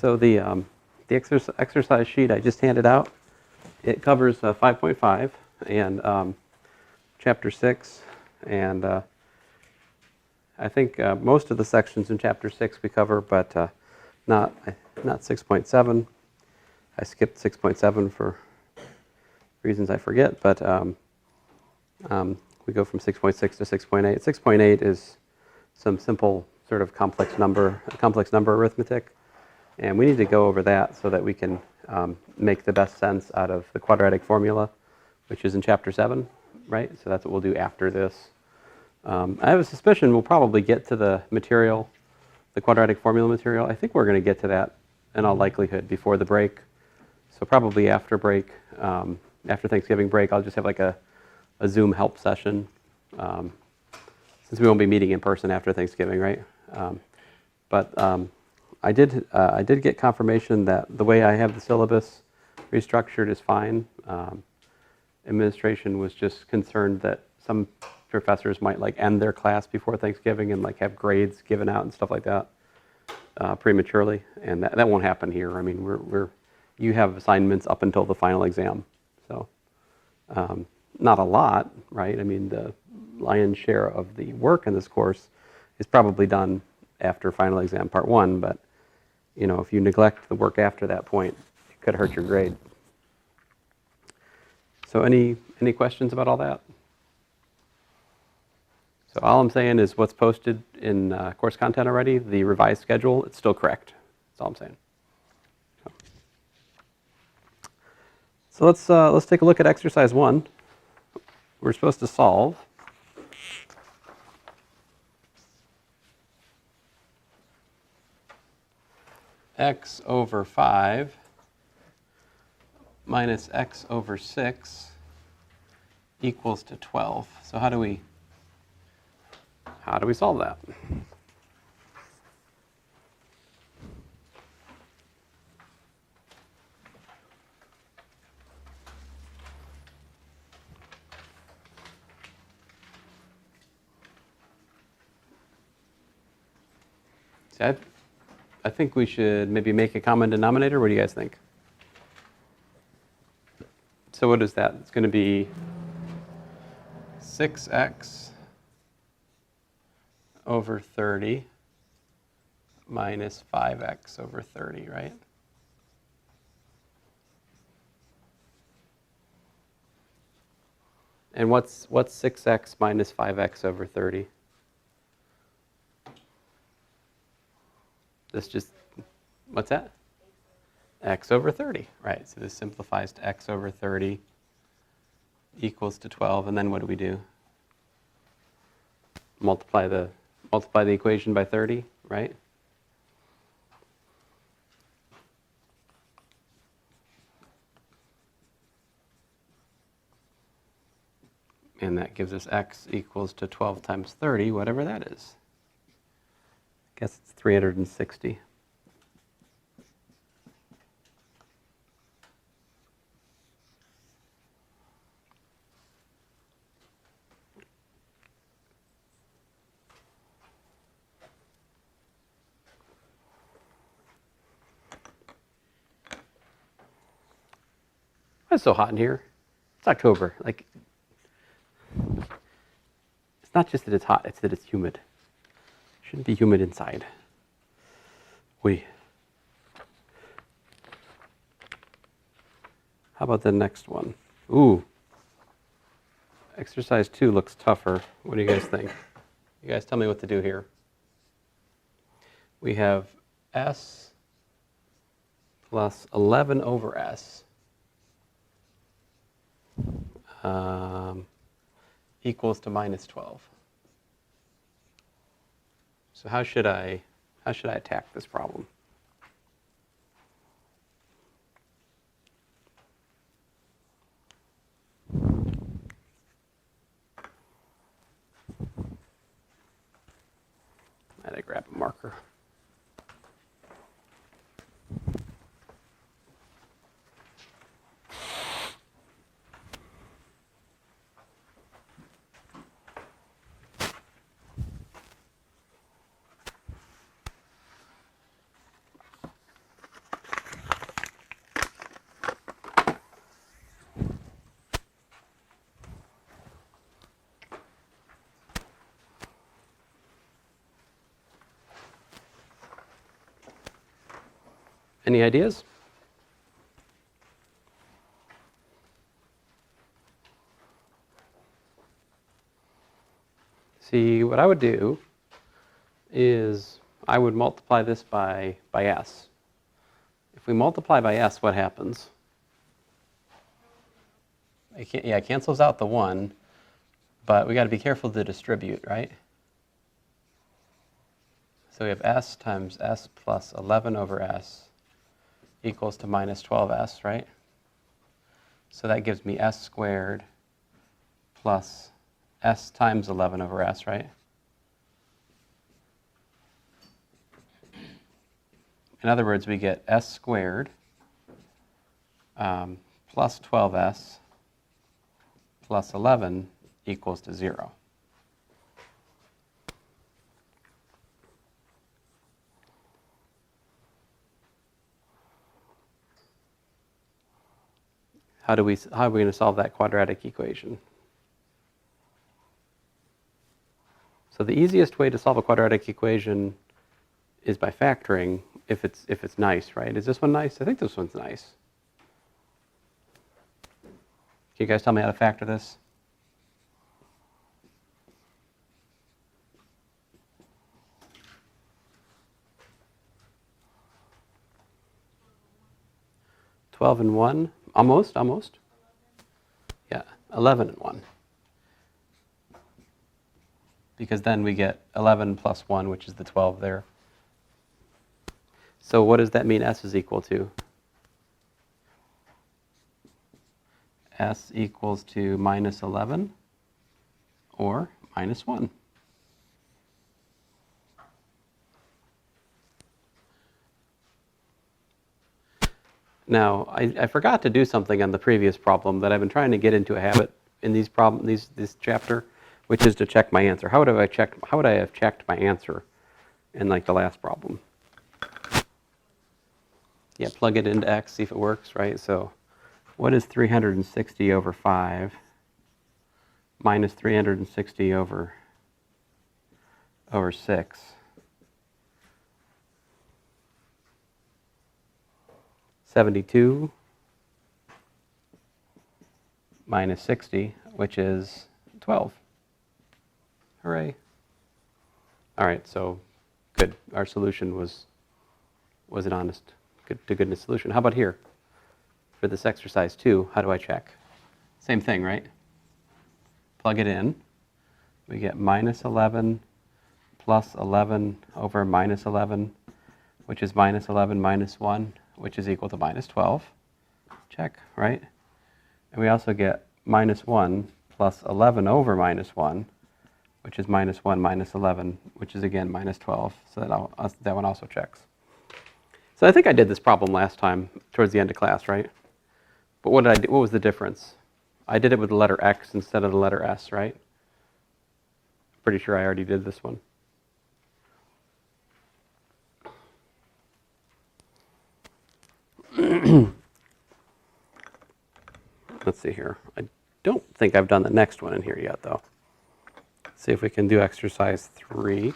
So the exercise sheet I just handed out, it covers 5.5 and Chapter 6, and I think most of the sections in Chapter 6 we cover, but not 6.7. I skipped 6.7 for reasons I forget, but we go from 6.6 to 6.8. 6.8 is some simple sort of complex number arithmetic, and we need to go over that so that we can make the best sense out of the quadratic formula, which is in Chapter 7, right? So that's what we'll do after this. I have a suspicion we'll probably get to the material, the quadratic formula material. I think we're going to get to that in all likelihood before the break. So probably after break, after Thanksgiving break, I'll just have like a Zoom help session, since we won't be meeting in person after Thanksgiving, right? But I did get confirmation that the way I have the syllabus restructured is fine. Administration was just concerned that some professors might like end their class before Thanksgiving and like have grades given out and stuff like that prematurely, and that won't happen here. I mean, you have assignments up until the final exam, so not a lot, right? I mean, the lion's share of the work in this course is probably done after final exam part 1, but you know, if you neglect the work after that point, it could hurt your grade. So any questions about all that? So all I'm saying is what's posted in course content already, the revised schedule, it's still correct. That's all I'm saying. So let's take a look at exercise 1. We're supposed to solve x over 5 minus x over 6 equals to 12. So how do we solve that? See, I think we should maybe make a common denominator. What do you guys think? So what is that? It's going to be 6x over 30 minus 5x over 30, right? And what's 6x minus 5x over 30? This just, what's that? X over 30, right? So this simplifies to x over 30 equals to 12, and then what do we do? Multiply the equation by 30, right? And that gives us x equals to 12 times 30, whatever that is. I guess it's 360. It's so hot in here. It's October. Like, it's not just that it's hot, it's that it's humid. It shouldn't be humid inside. How about the next one? Ooh. Exercise 2 looks tougher. What do you guys think? You guys tell me what to do here. We have s plus 11 over s equals to minus 12. So how should I attack this problem? I had to grab a marker. Any ideas? See, what I would do is I would multiply this by s. If we multiply by s, what happens? It cancels out the 1, but we got to be careful to distribute, right? So we have s times s plus 11 over s equals to minus 12s, right? So that gives me s squared plus s times 11 over s, right? In other words, we get s squared plus 12s plus 11 equals to 0. How are we going to solve that quadratic equation? So the easiest way to solve a quadratic equation is by factoring if it's nice, right? Is this one nice? I think this one's nice. Can you guys tell me how to factor this? $12 and 1, almost. Yeah, 11 and 1. Because then we get 11 plus 1, which is the 12 there. So what does that mean s is equal to? S equals to minus 11 or minus 1. Now, I forgot to do something on the previous problem that I've been trying to get into a habit in this chapter, which is to check my answer. How would I have checked my answer in like the last problem? Yeah, plug it into x, see if it works, right? So what is 360 over 5 minus 360 over 6? 72 minus 60, which is 12. Hooray. All right, so good. Our solution was an honest, good-to-goodness solution. How about here? For this exercise 2, how do I check? Same thing, right? Plug it in. We get minus 11 plus 11 over minus 11, which is minus 11 minus 1, which is equal to minus 12. Check, right? And we also get minus 1 plus 11 over minus 1, which is minus 1 minus 11, which is again minus 12. So that one also checks. So I think I did this problem last time towards the end of class, right? But what was the difference? I did it with the letter X instead of the letter S, right? Pretty sure I already did this one. Let's see here. I don't think I've done the next one in here yet, though. Let's see if we can do exercise 3.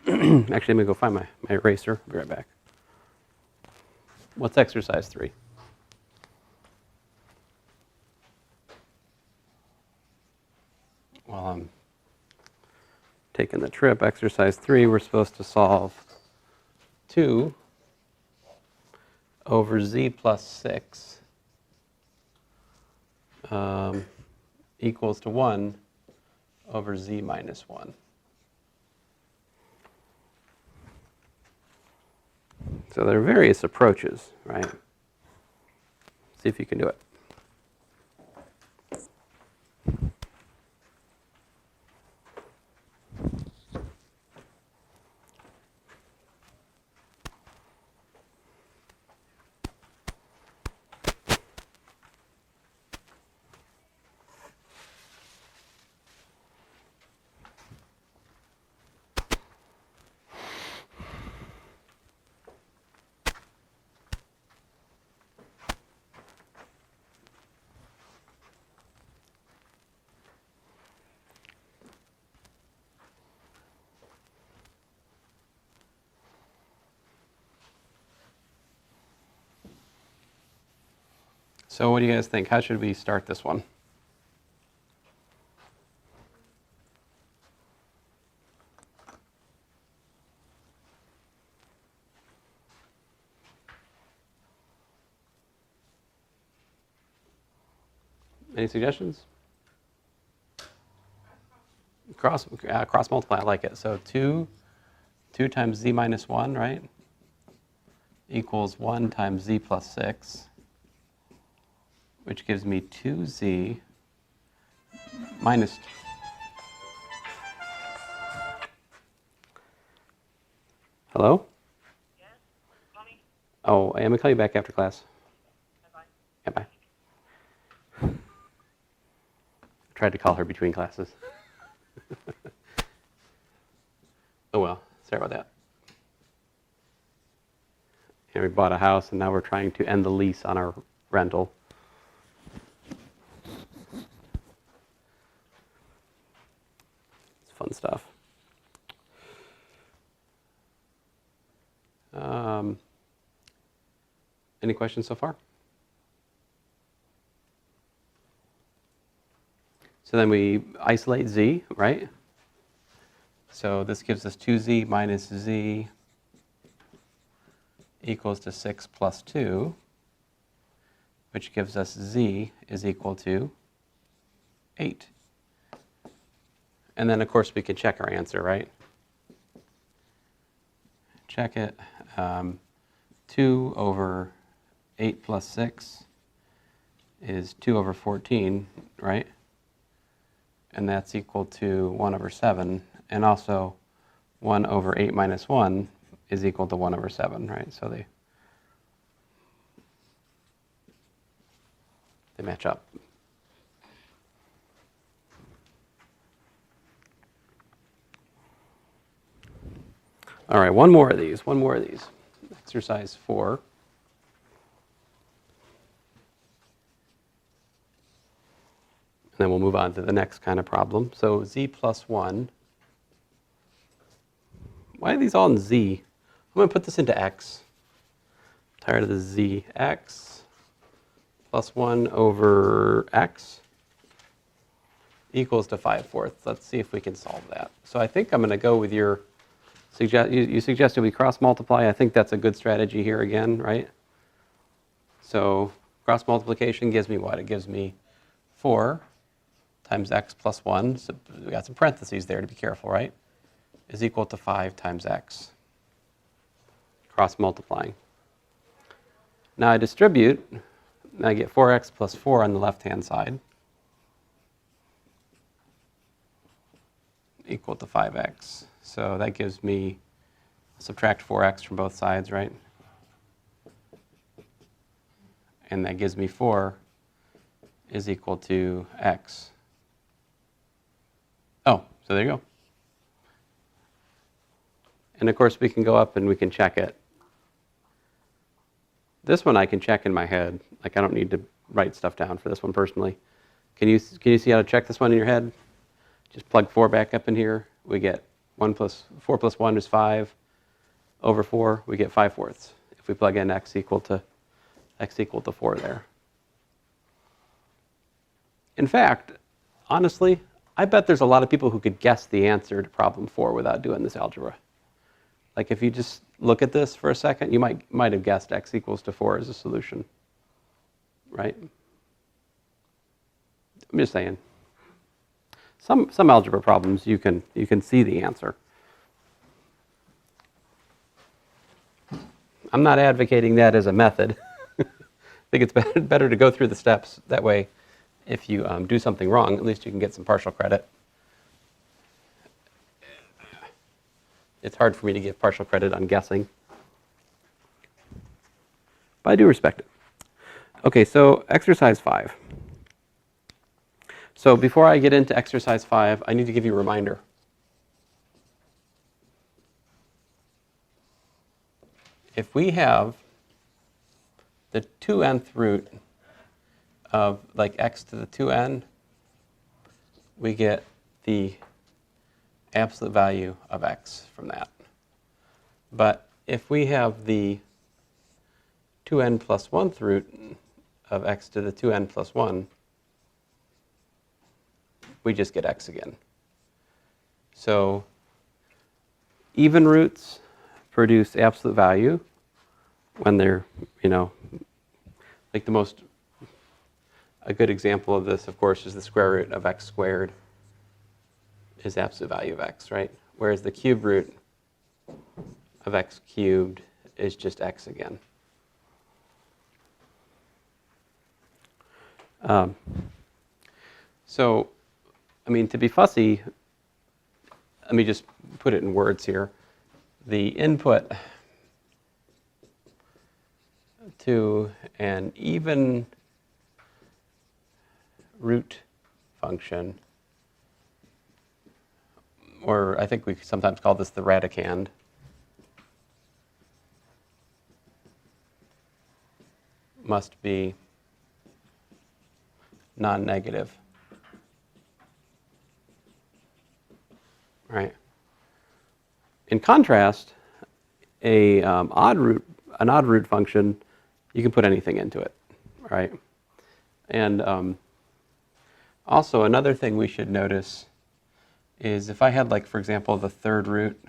Actually, let me go find my eraser. I'll be right back. What's exercise 3? While I'm taking the trip, exercise 3, we're supposed to solve 2 over z plus 6 equals to 1 over z minus 1. So there are various approaches, right? See if you can do it. So what do you guys think? How should we start this one? Any suggestions? Cross multiply, I like it. So 2 times z minus 1, right? Equals 1 times z plus 6, which gives me 2z minus... Hello? Yes, Mommy? Oh, I'm going to call you back after class. Bye-bye. Yeah, bye. I tried to call her between classes. Oh well, sorry about that. And we bought a house, and now we're trying to end the lease on our rental. It's fun stuff. Any questions so far? So then we isolate z, right? So this gives us 2z minus z equals to 6 plus 2, which gives us z is equal to 8. And then, of course, we can check our answer, right? Check it. 2 over 8 plus 6 is 2 over 14, right? And that's equal to 1 over 7. And also 1 over 8 minus 1 is equal to 1 over 7, right? So they match up. All right, one more of these. Exercise 4. And then we'll move on to the next kind of problem. So z plus 1. Why are these all in z? I'm going to put this into x. I'm tired of the z. X plus 1 over x equals to 5/4. Let's see if we can solve that. So I think I'm going to go with your you suggested we cross multiply. I think that's a good strategy here again, right? So cross multiplication gives me what? It gives me 4 times x plus 1. So we got some parentheses there to be careful, right? Is equal to 5 times x. Cross multiplying. Now I distribute, and I get 4x plus 4 on the left-hand side equal to 5x. So that gives me, subtract 4x from both sides, right? And that gives me 4 is equal to x. Oh, so there you go. And of course, we can go up and we can check it. This one I can check in my head. Like, I don't need to write stuff down for this one personally. Can you see how to check this one in your head? Just plug 4 back up in here. We get 4 plus 1 is 5. Over 4, we get 5/4. If we plug in x equal to 4 there. In fact, honestly, I bet there's a lot of people who could guess the answer to problem 4 without doing this algebra. Like, if you just look at this for a second, you might have guessed x equals to 4 as a solution, right? I'm just saying. Some algebra problems you can see the answer. I'm not advocating that as a method. I think it's better to go through the steps. That way, if you do something wrong, at least you can get some partial credit. It's hard for me to give partial credit on guessing, but I do respect it. Okay, so exercise 5. So before I get into exercise 5, I need to give you a reminder. If we have the 2nth root of like x to the 2n, we get the absolute value of x from that. But if we have the 2n plus 1th root of x to the 2n plus 1, we just get x again. So even roots produce absolute value when they're, like a good example of this, of course, is the square root of x squared is absolute value of x, right? Whereas the cube root of x cubed is just x again. So, to be fussy, let me just put it in words here. The input to an even root function, or I think we sometimes call this the radicand, must be non-negative. Right. In contrast, an odd root function, you can put anything into it, right? And also another thing we should notice is if I had, like, for example, the third root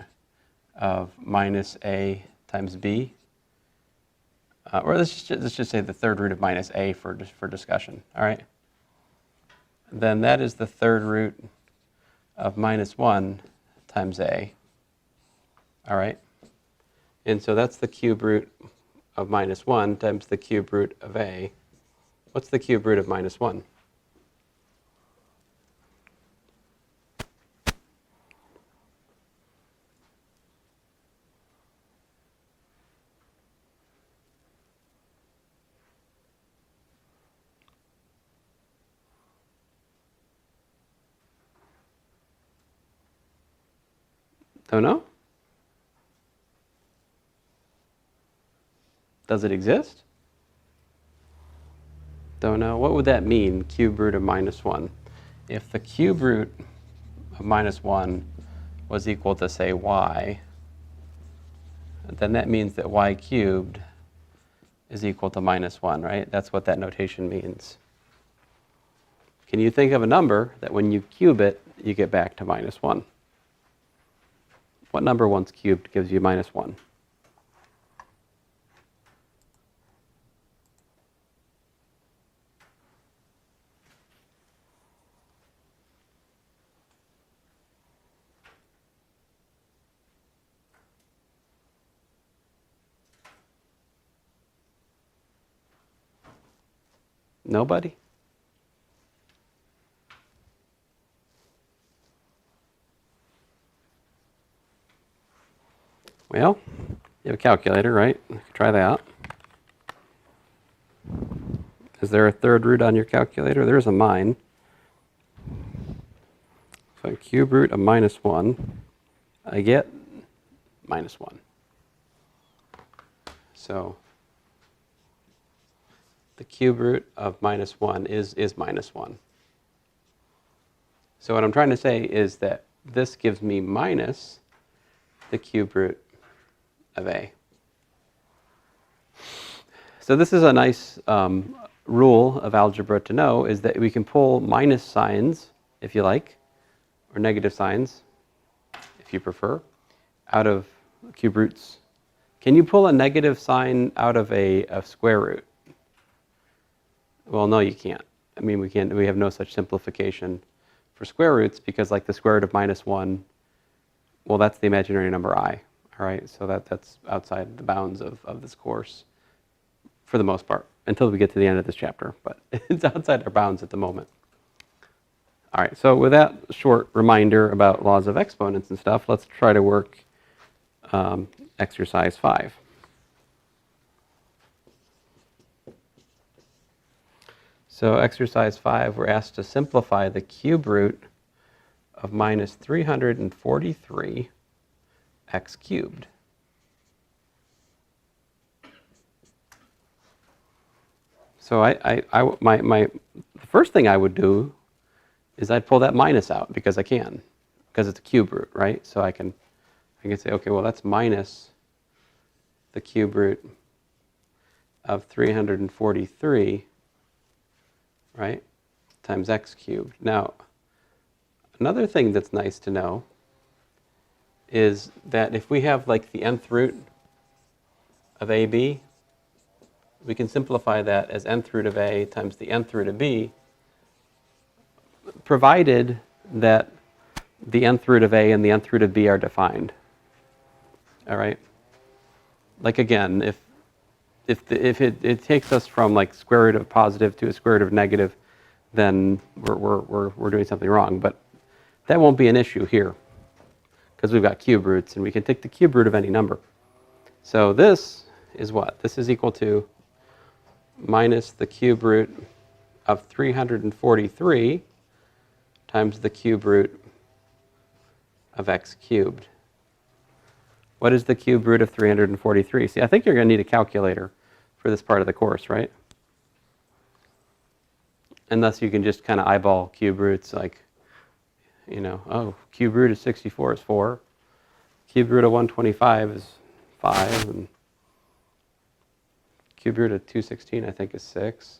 of minus a times b, or let's just say the third root of minus a for discussion, all right? Then that is the third root of minus 1 times a, all right? And so that's the cube root of minus 1 times the cube root of a. What's the cube root of minus 1? Don't know? Does it exist? Don't know. What would that mean, cube root of minus 1? If the cube root of minus 1 was equal to, say, y, then that means that y cubed is equal to minus 1, right? That's what that notation means. Can you think of a number that when you cube it, you get back to minus 1? What number once cubed gives you minus 1? Nobody? Well, you have a calculator, right? You can try that. Is there a third root on your calculator? There's a mine. So cube root of minus 1, I get minus 1. So the cube root of minus 1 is minus 1. So what I'm trying to say is that this gives me minus the cube root of a. So this is a nice rule of algebra to know, is that we can pull minus signs, if you like, or negative signs, if you prefer, out of cube roots. Can you pull a negative sign out of a square root? Well, no, you can't. We have no such simplification for square roots because, like, the square root of minus 1, well, that's the imaginary number I, all right? So that's outside the bounds of this course for the most part, until we get to the end of this chapter, but it's outside our bounds at the moment. All right, so with that short reminder about laws of exponents and stuff, let's try to work exercise 5. So exercise 5, we're asked to simplify the cube root of minus 343 x cubed. So the first thing I would do is I'd pull that minus out because I can, because it's a cube root, right? So I can say, okay, well, that's minus the cube root of 343 right, times x cubed. Now, another thing that's nice to know is that if we have like the nth root of ab, we can simplify that as nth root of a times the nth root of b, provided that the nth root of a and the nth root of b are defined. All right? Like again, if it takes us from like square root of positive to a square root of negative, then we're doing something wrong. But that won't be an issue here because we've got cube roots and we can take the cube root of any number. So this is what? This is equal to minus the cube root of 343 times the cube root of x cubed. What is the cube root of 343? See, I think you're going to need a calculator for this part of the course, right? Unless you can just kind of eyeball cube roots like, you know, oh, cube root of 64 is 4. Cube root of 125 is 5. And cube root of 216, I think, is 6.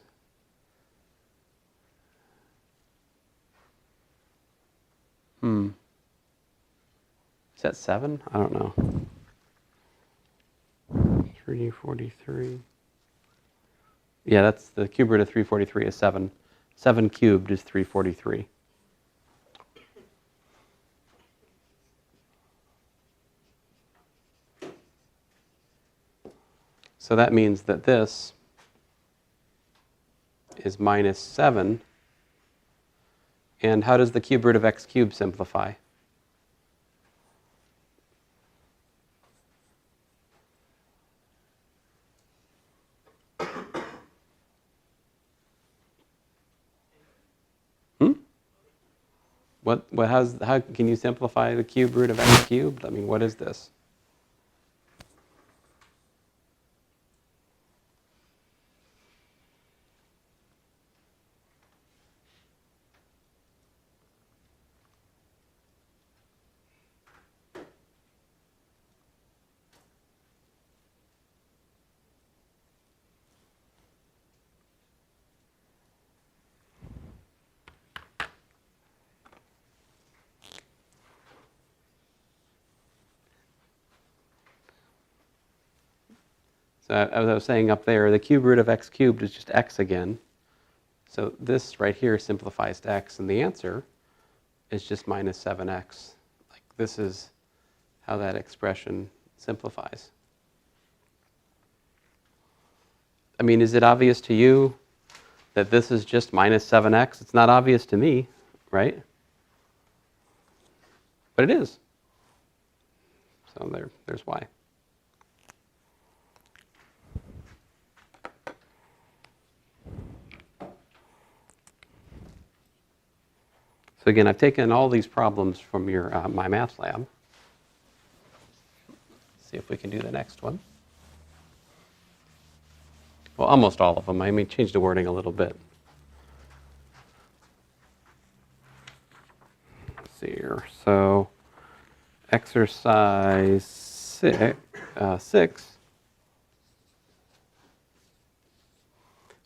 Is that 7? I don't know. 343. Yeah, that's the cube root of 343 is 7. 7 cubed is 343. So that means that this is minus 7. And how does the cube root of x cubed simplify? How can you simplify the cube root of x cubed? I mean, what is this? So as I was saying up there, the cube root of x cubed is just x again. So this right here simplifies to x, and the answer is just minus 7x. Like this is how that expression simplifies. I mean, is it obvious to you that this is just minus 7x? It's not obvious to me, right? But it is. So there's why. So again, I've taken all these problems from your My Math lab. See if we can do the next one. Well, almost all of them. I may change the wording a little bit. Let's see here. So exercise 6.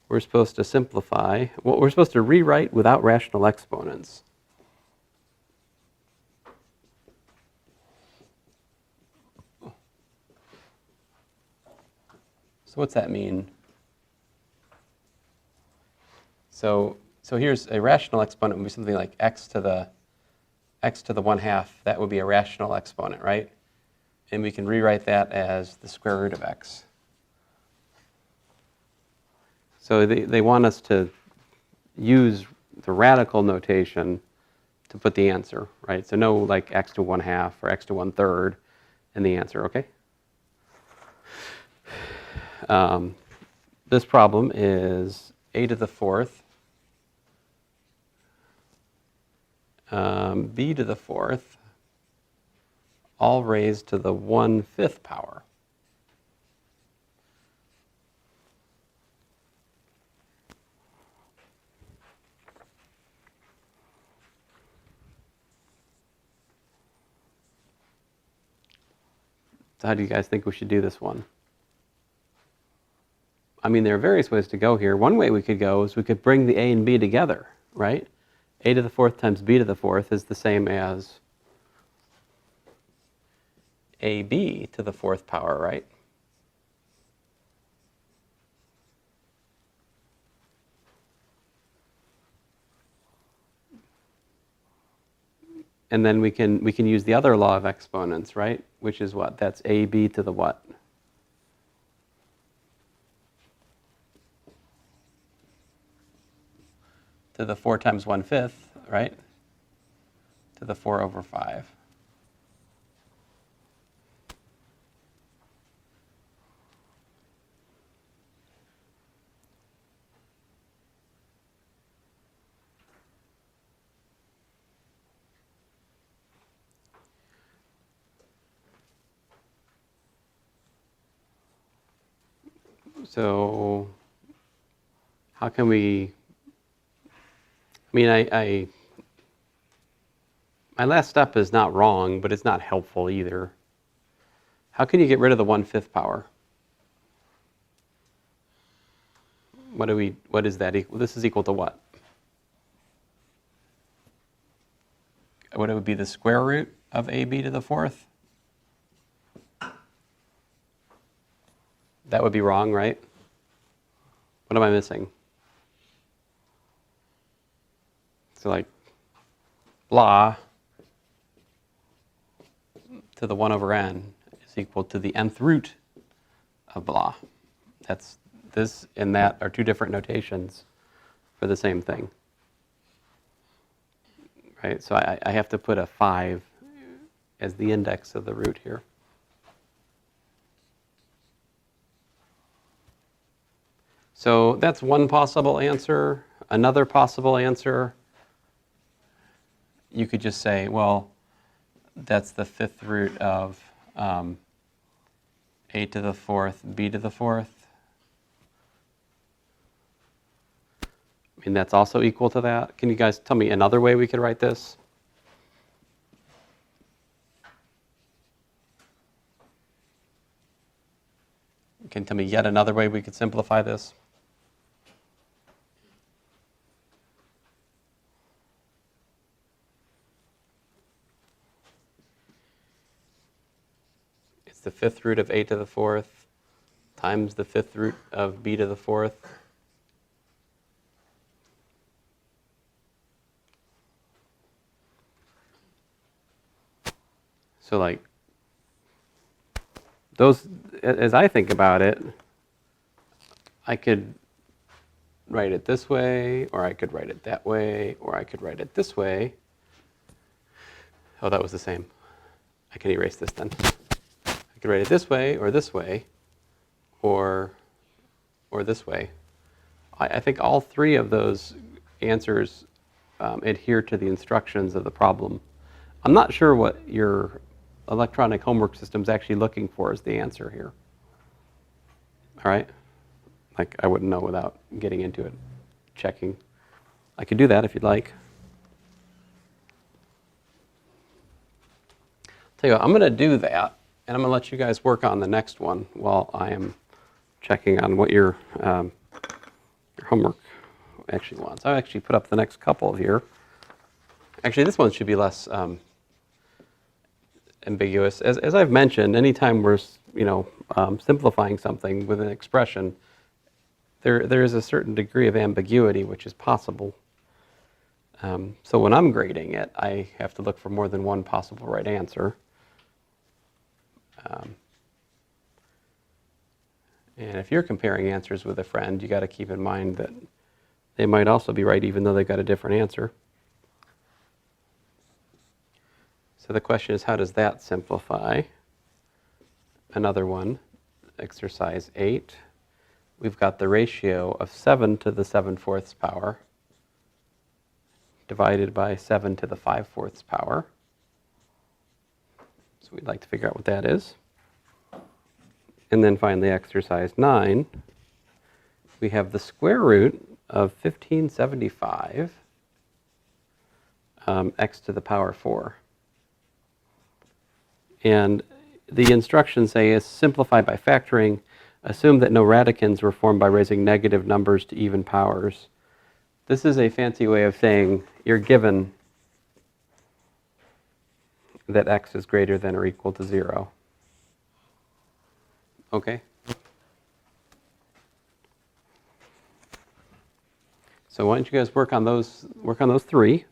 We're supposed to simplify. Well, we're supposed to rewrite without rational exponents. So what's that mean? So here's a rational exponent would be something like x to the 1/2. That would be a rational exponent, right? And we can rewrite that as the square root of x. So they want us to use the radical notation to put the answer, right? So no like x to 1/2 or x to 1/3 in the answer, okay? This problem is a to the 4th, b to the 4th, all raised to the 1/5 power. So how do you guys think we should do this one? I mean, there are various ways to go here. One way we could go is we could bring the a and b together, right? A to the fourth times b to the fourth is the same as ab to the fourth power, right? And then we can use the other law of exponents, right? Which is what? That's ab to the what? To the 4 times 1/5, right? To the 4 over 5. So how can we, I mean, my last step is not wrong, but it's not helpful either. How can you get rid of the 1/5 power? What is that equal? This is equal to what? What it would be the square root of ab to the fourth? That would be wrong, right? What am I missing? So like blah to the 1 over n is equal to the nth root of blah. That's this and that are two different notations for the same thing. Right? So I have to put a 5 as the index of the root here. So that's one possible answer. Another possible answer, you could just say, well, that's the 5th root of a to the 4th, b to the 4th. I mean, that's also equal to that. Can you guys tell me another way we could write this? Can you tell me yet another way we could simplify this? It's the 5th root of a to the 4th times the 5th root of b to the 4th. So like, those, as I think about it, I could write it this way, or I could write it that way, or I could write it this way. Oh, that was the same. I can erase this then. I could write it this way, or this way, or this way. I think all three of those answers adhere to the instructions of the problem. I'm not sure what your electronic homework system is actually looking for as the answer here. All right? Like, I wouldn't know without getting into it, checking. I could do that if you'd like. Tell you what, I'm going to do that, and I'm going to let you guys work on the next one while I am checking on what your homework actually wants. I actually put up the next couple here. Actually, this one should be less ambiguous. As I've mentioned, anytime we're simplifying something with an expression, there is a certain degree of ambiguity which is possible. So when I'm grading it, I have to look for more than one possible right answer. And if you're comparing answers with a friend, you got to keep in mind that they might also be right even though they've got a different answer. So the question is, how does that simplify? Another one, exercise 8. We've got the ratio of 7 to the 7/4 power divided by 7 to the 5/4 power. So we'd like to figure out what that is. And then finally, exercise 9. We have the square root of 1575 x to the power 4. And the instructions say is simplify by factoring. Assume that no radicans were formed by raising negative numbers to even powers. This is a fancy way of saying you're given that x is greater than or equal to 0. Okay? So why don't you guys work on those 3,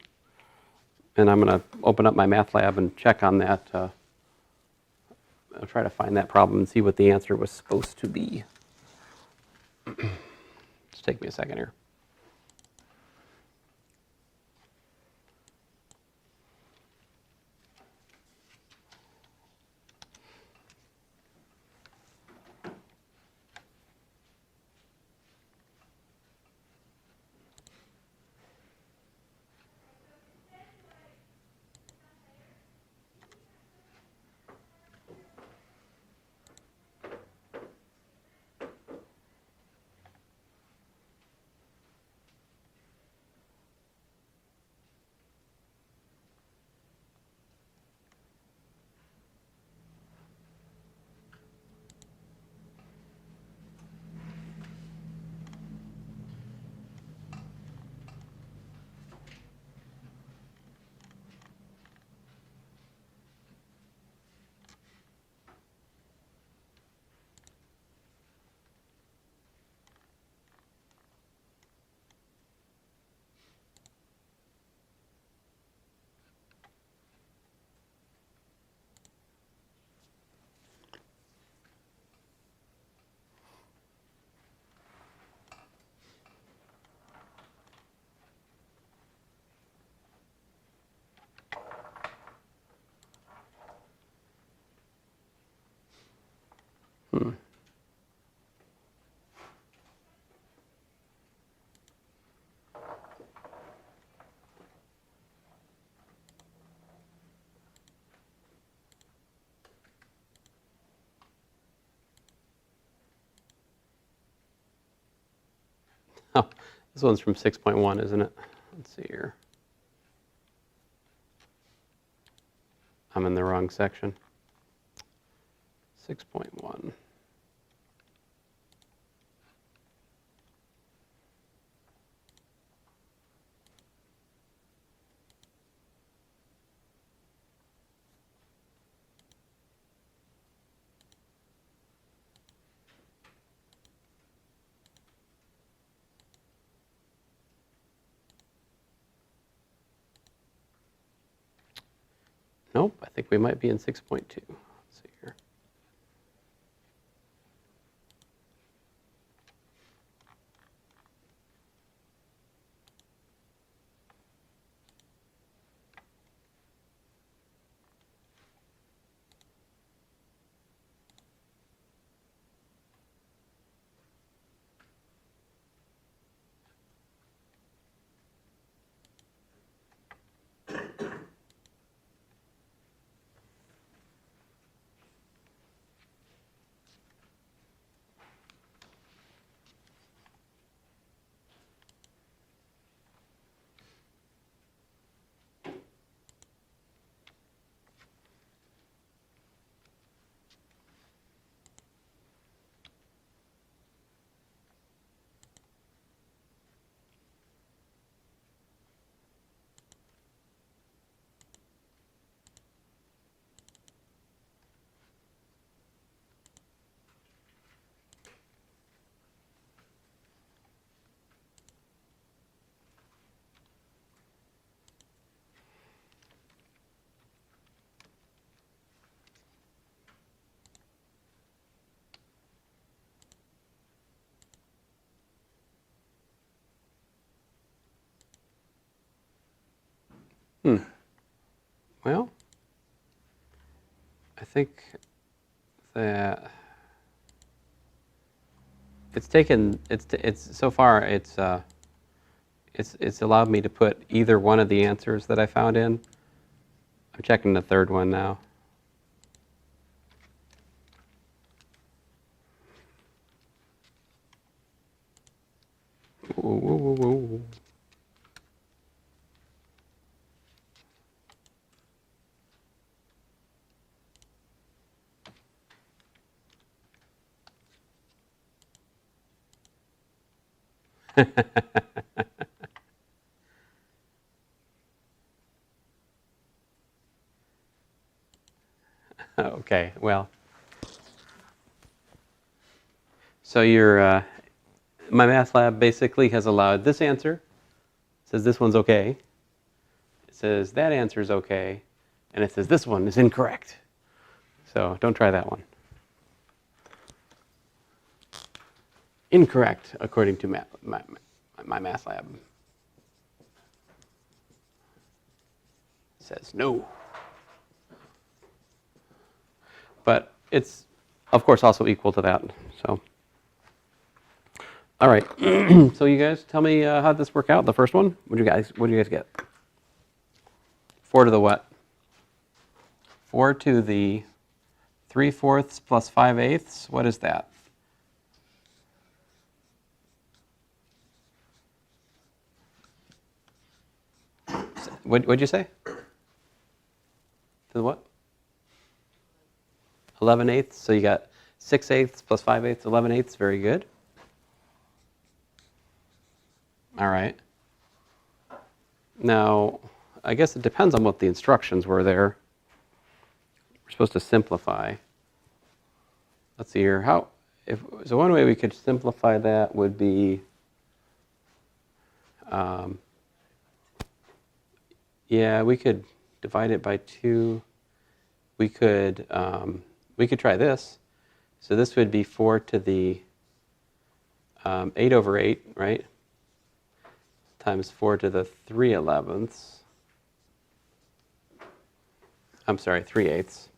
and I'm going to open up my math lab and check on that. I'll try to find that problem and see what the answer was supposed to be. Just take me a second here. Oh, this one's from 6.1, isn't it? Let's see here. I'm in the wrong section. 6.1. Nope, I think we might be in 6.2. Let's see here. Well, I think that it's so far it's allowed me to put either one of the answers that I found in. I'm checking the third one now. Ooh, ooh, ooh, ooh. Okay, well. So your my math lab basically has allowed this answer. It says this one's okay. It says that answer is okay. And it says this one is incorrect. So don't try that one. Incorrect, according to my math lab. It says no. But it's, of course, also equal to that. So, all right. So you guys, tell me how'd this work out? The first one. What do you guys get? 4 to the what? 4 to the 3/4 plus 5/8. What is that? What'd you say? To the what? 11/8. So you got 6/8 plus 5/8, 11/8. Very good. All right. Now, I guess it depends on what the instructions were there. We're supposed to simplify. Let's see here. So one way we could simplify that would be, yeah, we could divide it by 2. We could try this. So this would be 4 to the 8/8, right? Times 4 to the 3/11. I'm sorry, 3/8.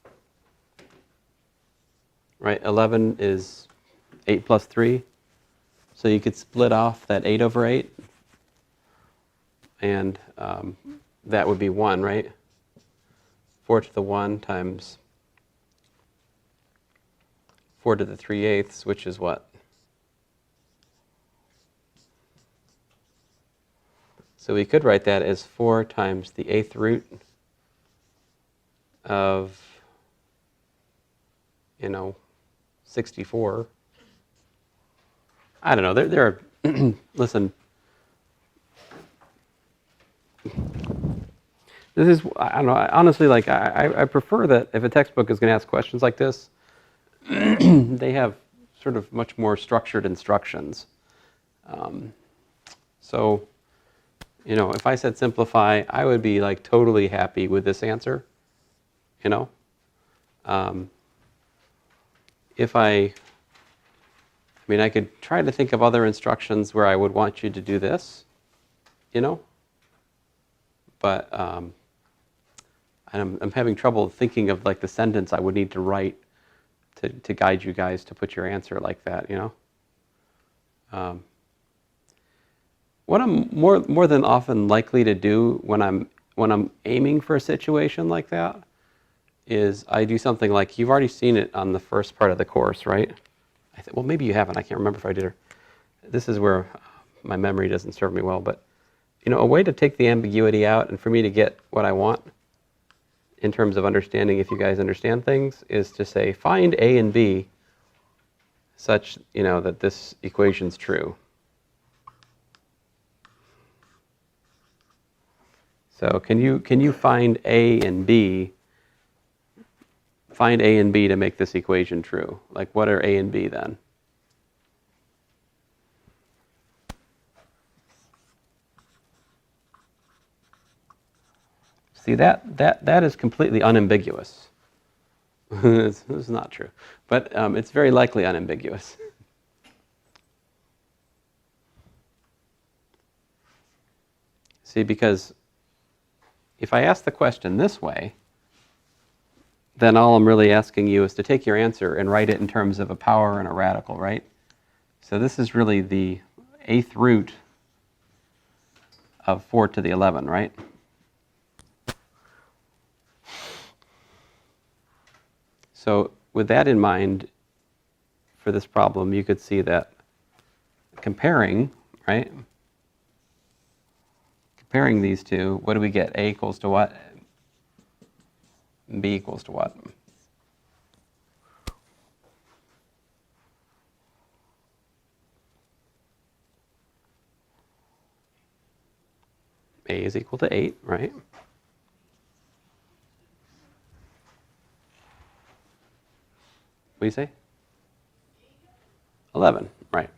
Right, 11 is 8 plus 3. So you could split off that 8/8. And that would be 1, right? 4 to the 1 times 4 to the 3/8, which is what? So we could write that as 4 times the 8th root of, 64. I don't know. There are, listen, this is, I don't know, honestly, like, I prefer that if a textbook is going to ask questions like this, they have sort of much more structured instructions. So, if I said simplify, I would be like totally happy with this answer, If I could try to think of other instructions where I would want you to do this, but I'm having trouble thinking of like the sentence I would need to write to guide you guys to put your answer like that, What I'm more than often likely to do when I'm aiming for a situation like that is I do something like, you've already seen it on the first part of the course, right? Well, maybe you haven't. I can't remember if I did. This is where my memory doesn't serve me well. But a way to take the ambiguity out and for me to get what I want in terms of understanding if you guys understand things is to say, find A and B such that this equation's true. So can you find A and B? Find A and B to make this equation true. Like, what are A and B then? See, that is completely unambiguous. This is not true, but it's very likely unambiguous. See, because if I ask the question this way, then all I'm really asking you is to take your answer and write it in terms of a power and a radical, right? So this is really the 8th root of 4 to the 11, right? So with that in mind, for this problem, you could see that comparing, right? Comparing these two, what do we get? A equals to what? B equals to what? A is equal to 8, right? What do you say? 11, right.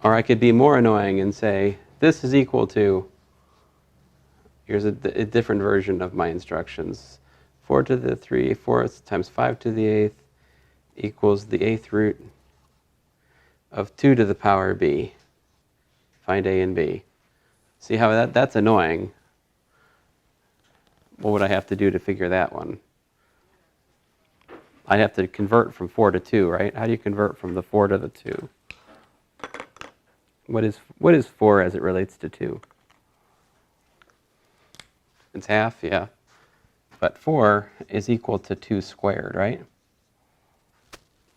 Or I could be more annoying and say, this is equal to, here's a different version of my instructions. 4 to the 3/4 times 5 to the 8th equals the 8th root of 2 to the power b. Find a and b. See how that's annoying? What would I have to do to figure that one? I'd have to convert from 4 to 2, right? How do you convert from the 4 to the 2? What is 4 as it relates to 2? It's half, yeah. But 4 is equal to 2 squared, right?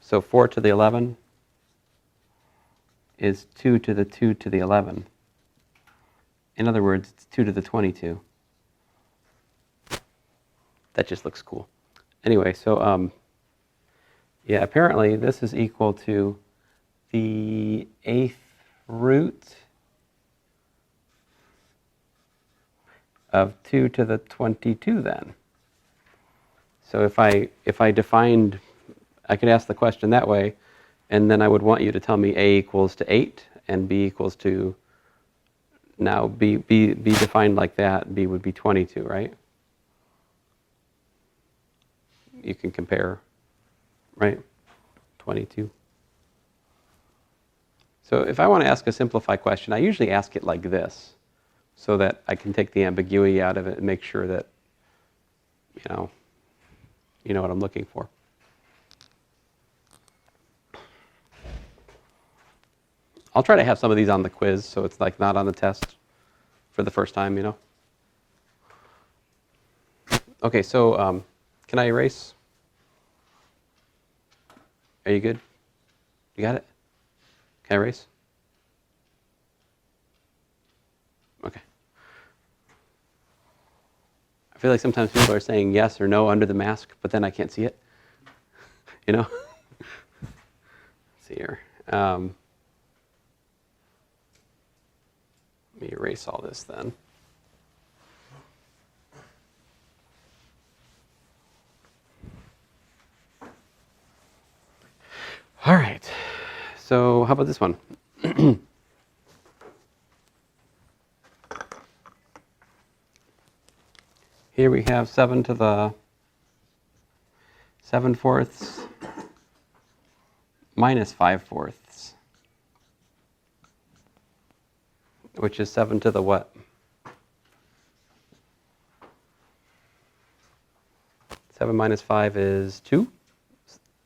So 4 to the 11 is 2 to the 2 to the 11. In other words, it's 2 to the 22. That just looks cool. Anyway, so yeah, apparently this is equal to the 8th root of 2 to the 22 then. So if I defined, I could ask the question that way, and then I would want you to tell me A equals to 8 and B equals to, now B defined like that, B would be 22, right? You can compare, right? 22. So if I want to ask a simplified question, I usually ask it like this, so that I can take the ambiguity out of it and make sure that, you know what I'm looking for. I'll try to have some of these on the quiz, so it's like not on the test for the first time, Okay, so can I erase? Are you good? You got it? Can I erase? Okay. I feel like sometimes people are saying yes or no under the mask, but then I can't see it. Let's see here. Let me erase all this then. All right. So how about this one? Here we have 7 to the 7/4 minus 5/4, which is 7 to the what? 7 minus 5 is 2,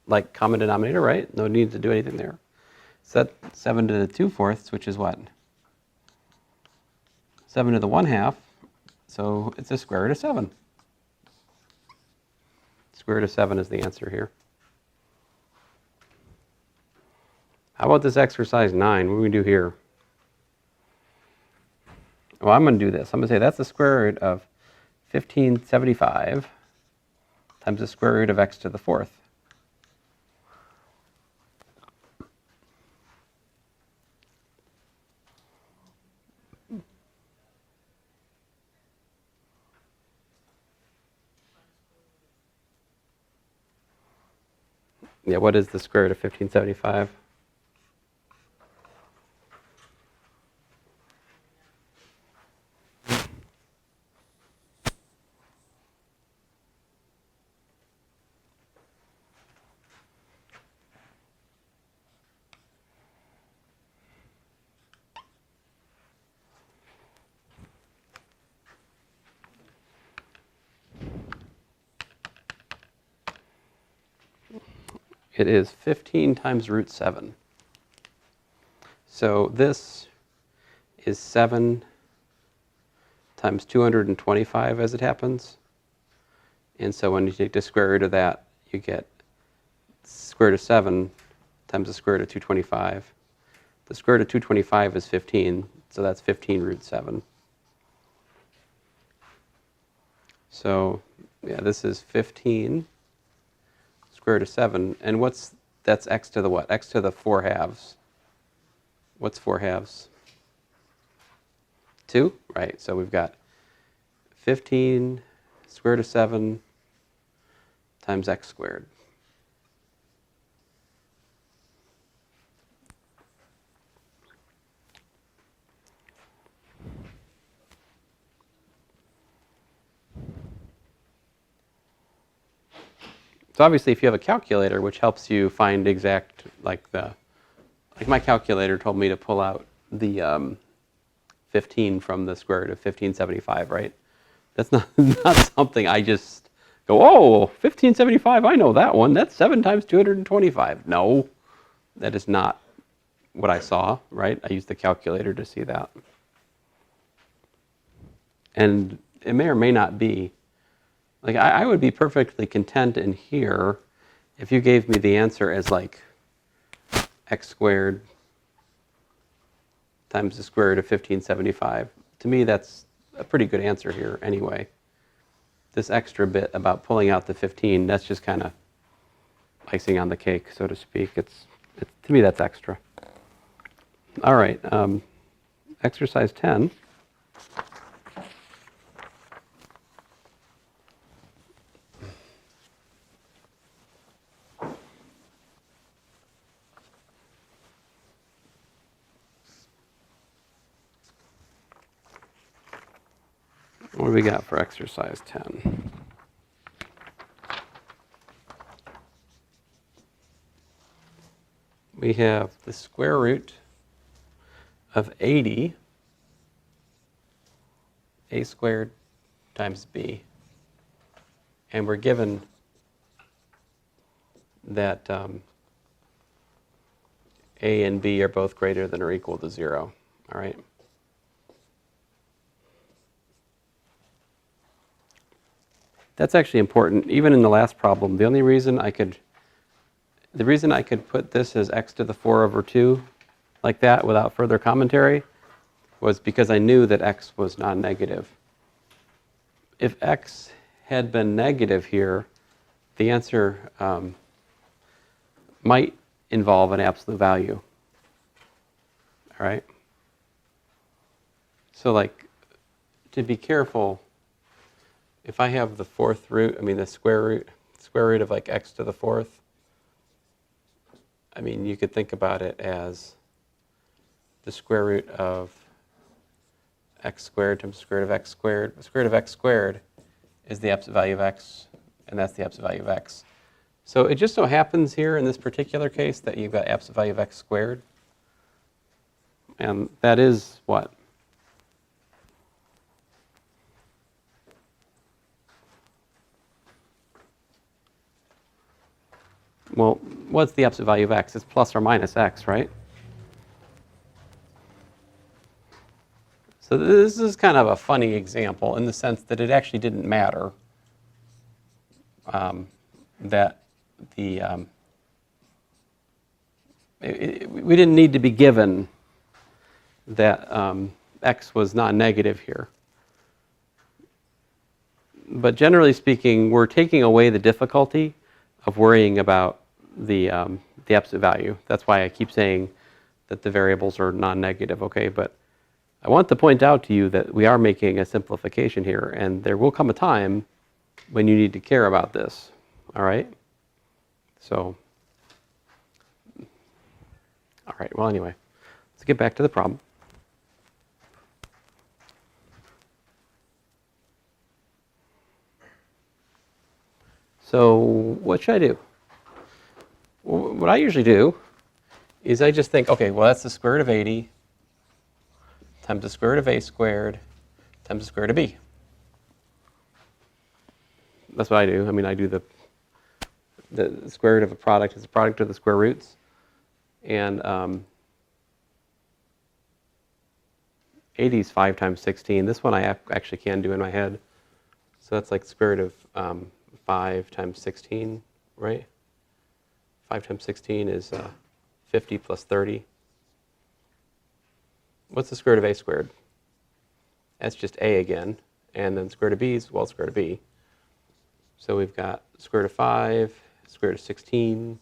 like common denominator, right? No need to do anything there. Set 7 to the 2/4, which is what? 7 to the 1/2, so it's the square root of 7. Square root of 7 is the answer here. How about this exercise 9? What do we do here? Well, I'm going to do this. I'm going to say that's the square root of 1575 times the square root of x to the 4th. Yeah, what is the square root of 1575? It is 15 times root 7. So this is 7 times 225 as it happens. And so when you take the square root of that, you get square root of 7 times the square root of 225. The square root of 225 is 15, so that's 15 root 7. So yeah, this is 15 square root of 7. And what's that's x to the what? X to the 4 halves. What's 4 halves? 2? Right, so we've got 15 square root of 7 times x squared. So obviously if you have a calculator, which helps you find exact, like my calculator told me to pull out the 15 from the square root of 1575, right? That's not, not something I just go, oh, 1575, I know that one. That's 7 times 225. No, that is not what I saw, right? I used the calculator to see that. And it may or may not be. Like, I would be perfectly content in here if you gave me the answer as like x squared times the square root of 1575. To me, that's a pretty good answer here anyway. This extra bit about pulling out the 15, that's just kind of icing on the cake, so to speak. To me, that's extra. All right, exercise 10. What do we got for exercise 10? We have the square root of 80 a squared times b. And we're given that a and b are both greater than or equal to 0. All right. That's actually important. Even in the last problem, the reason I could put this as x to the 4 over 2 like that without further commentary was because I knew that x was non-negative. If x had been negative here, the answer might involve an absolute value. All right? So like, to be careful, if I have the the square root of like x to the 4th, I mean, you could think about it as the square root of x squared times the square root of x squared. The square root of x squared is the absolute value of x, and that's the absolute value of x. So it just so happens here in this particular case that you've got absolute value of x squared. And that is what? Well, what's the absolute value of x? It's plus or minus x, right? So this is kind of a funny example in the sense that it actually didn't matter that the we didn't need to be given that x was non-negative here. But generally speaking, we're taking away the difficulty of worrying about the absolute value. That's why I keep saying that the variables are non-negative, okay? But I want to point out to you that we are making a simplification here, and there will come a time when you need to care about this, all right? So, all right, well, anyway, let's get back to the problem. So what should I do? Well, what I usually do is I just think, okay, well, that's the square root of 80 times the square root of a squared times the square root of b. That's what I do. I mean, I do the square root of a product is a product of the square roots. And 80 is 5 times 16. This one I actually can do in my head. So that's like square root of 5 times 16, right? 5 times 16 is 50 plus 30. What's the square root of a squared? That's just a again. And then square root of b is, well, square root of b. So we've got square root of 5, square root of 16,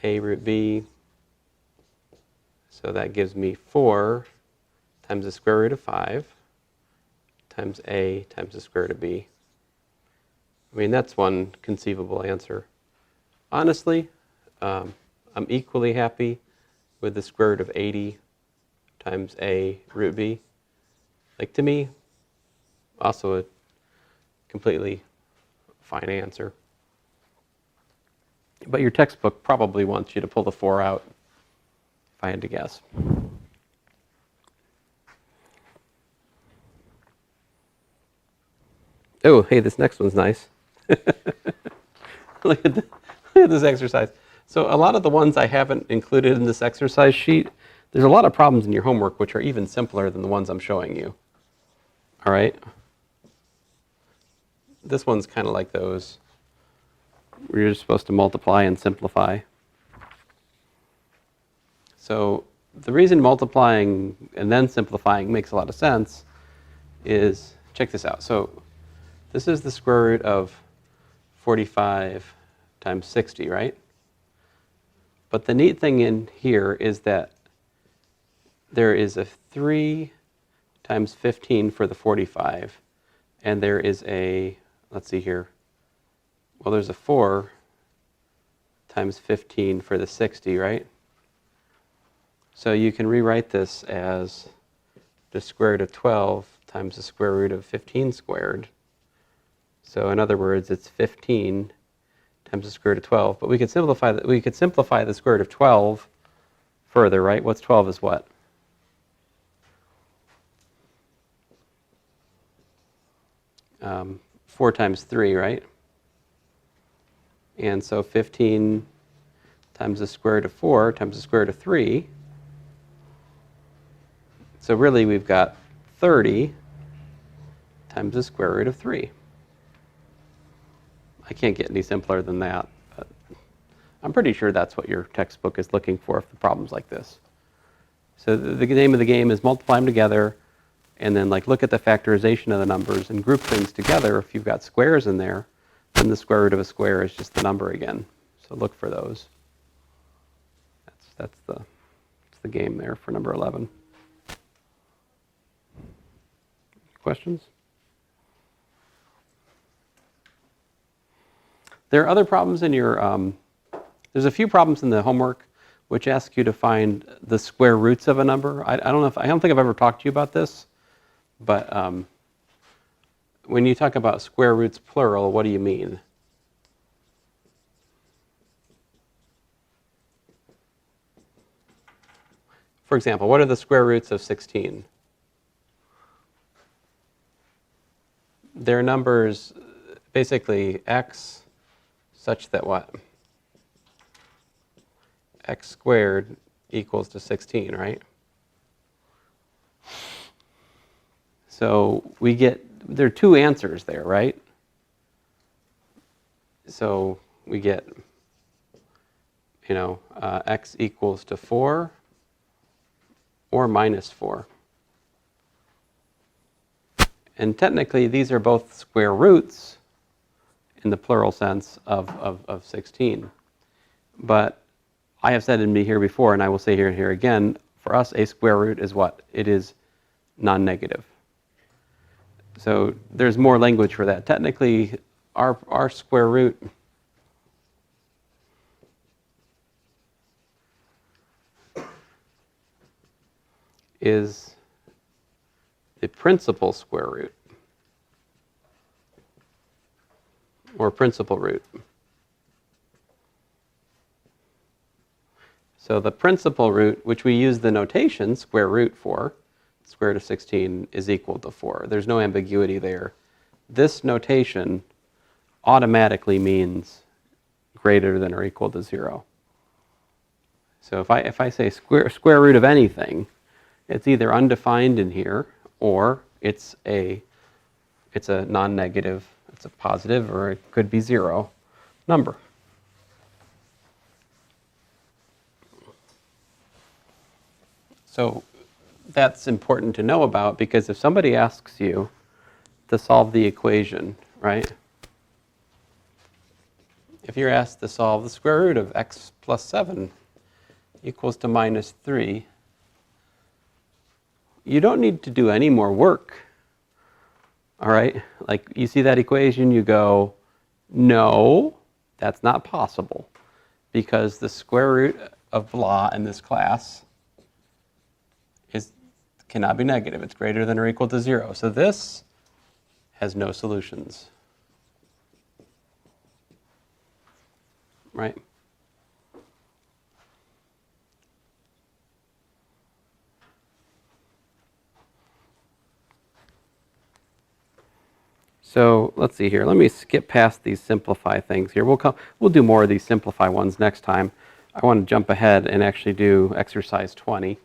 a root b. So that gives me 4 times the square root of 5 times a times the square root of b. I mean, that's one conceivable answer. Honestly, I'm equally happy with the square root of 80 times a root b. Like, to me, also a completely fine answer. But your textbook probably wants you to pull the 4 out, if I had to guess. Oh, hey, this next one's nice. Look at this exercise. So a lot of the ones I haven't included in this exercise sheet, there's a lot of problems in your homework which are even simpler than the ones I'm showing you. All right? This one's kind of like those, where you're supposed to multiply and simplify. So the reason multiplying and then simplifying makes a lot of sense is, check this out. So this is the square root of 45 times 60, right? But the neat thing in here is that there is a 3 times 15 for the 45, and there is a, let's see here, well, there's a 4 times 15 for the 60, right? So you can rewrite this as the square root of 12 times the square root of 15 squared. So in other words, it's 15 times the square root of 12. But we could simplify the square root of 12 further, right? What's 12 is what? Um, 4 times 3, right? And so 15 times the square root of 4 times the square root of 3. So really we've got 30 times the square root of 3. I can't get any simpler than that, but I'm pretty sure that's what your textbook is looking for the problems like this. So the name of the game is multiply them together, and then look at the factorization of the numbers and group things together. If you've got squares in there, then the square root of a square is just the number again. So look for those. That's the game there for number 11. Questions? There are other problems in your, there's a few problems in the homework which ask you to find the square roots of a number. I don't think I've ever talked to you about this, but when you talk about square roots plural, what do you mean? For example, what are the square roots of 16? They're numbers, basically x such that what? X squared equals to 16, right? So there are two answers there, right? So we get, x equals to 4 or minus 4. And technically, these are both square roots in the plural sense of 16. But I have said in here before, and I will say here again, for us, a square root is what? It is non-negative. So there's more language for that. Technically, our square root is the principal square root, or principal root. So the principal root, which we use the notation square root for, square root of 16 is equal to 4. There's no ambiguity there. This notation automatically means greater than or equal to 0. So if I say square root of anything, it's either undefined in here, or it's a non-negative, it's a positive, or it could be 0 number. So that's important to know about, because if somebody asks you to solve the equation, right? if you're asked to solve the square root of x plus 7 equals to minus 3, you don't need to do any more work. All right? Like, you see that equation, you go, no, that's not possible, because the square root of blah in this class cannot be negative. It's greater than or equal to 0. So this has no solutions. Right? So let's see here. Let me skip past these simplify things here. We'll do more of these simplify ones next time. I want to jump ahead and actually do exercise 20,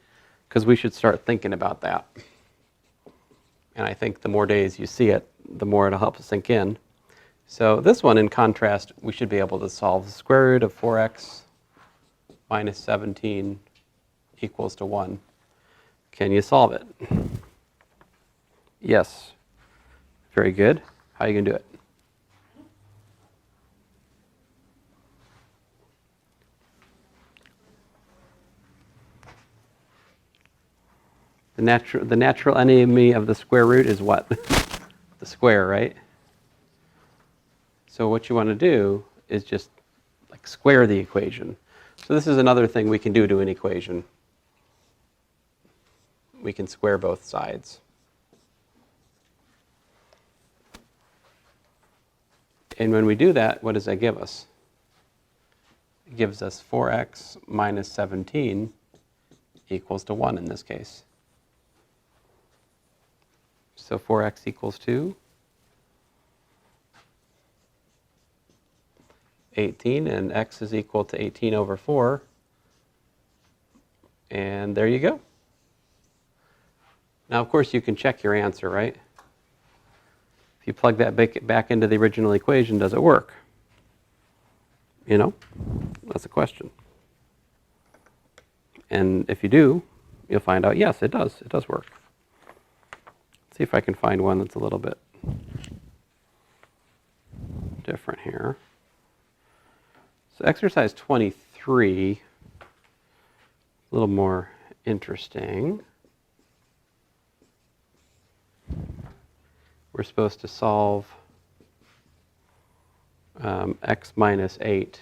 because we should start thinking about that. And I think the more days you see it, the more it'll help us sink in. So this one, in contrast, we should be able to solve the square root of 4x minus 17 equals to 1. Can you solve it? Yes. Very good. How are you going to do it? The natural enemy of the square root is what? The square, right? So what you want to do is just like square the equation. So this is another thing we can do to an equation. We can square both sides. And when we do that, what does that give us? It gives us 4x minus 17 equals to 1 in this case. So 4x equals to 18, and x is equal to 18 over 4. And there you go. Now, of course, you can check your answer, right? If you plug that back into the original equation, does it work? You know, that's a question. And if you do, you'll find out, yes, it does. It does work. Let's see if I can find one that's a little bit different here. So exercise 23, a little more interesting. We're supposed to solve x minus 8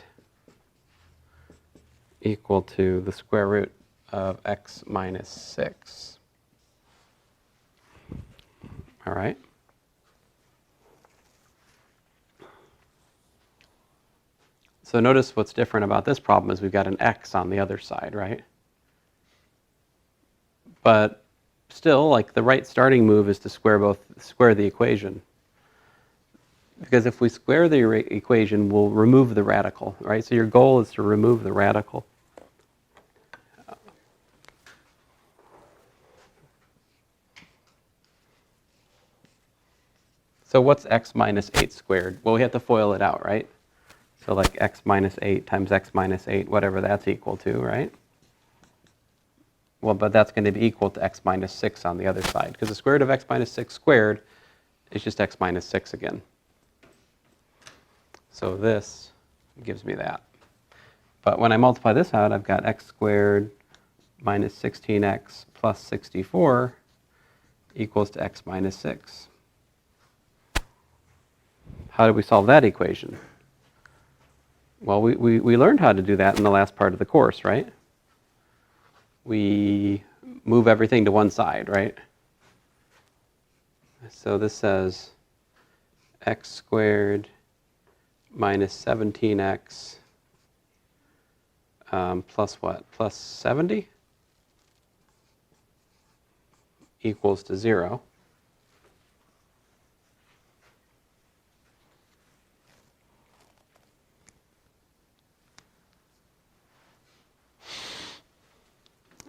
equal to the square root of x minus 6. All right? So notice what's different about this problem is we've got an x on the other side, right? But still, like, the right starting move is to square the equation. Because if we square the equation, we'll remove the radical, right? So your goal is to remove the radical. So what's x minus 8 squared? Well, we have to FOIL it out, right? So like x minus 8 times x minus 8, whatever that's equal to, right? Well, but that's going to be equal to x minus 6 on the other side, because the square root of x minus 6 squared is just x minus 6 again. So this gives me that. But when I multiply this out, I've got x squared minus 16x plus 64 equals to x minus 6. How do we solve that equation? Well, we learned how to do that in the last part of the course, right? We move everything to one side, right? So this says x squared minus 17x plus what? Plus 70 equals to 0.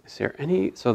Is there any, so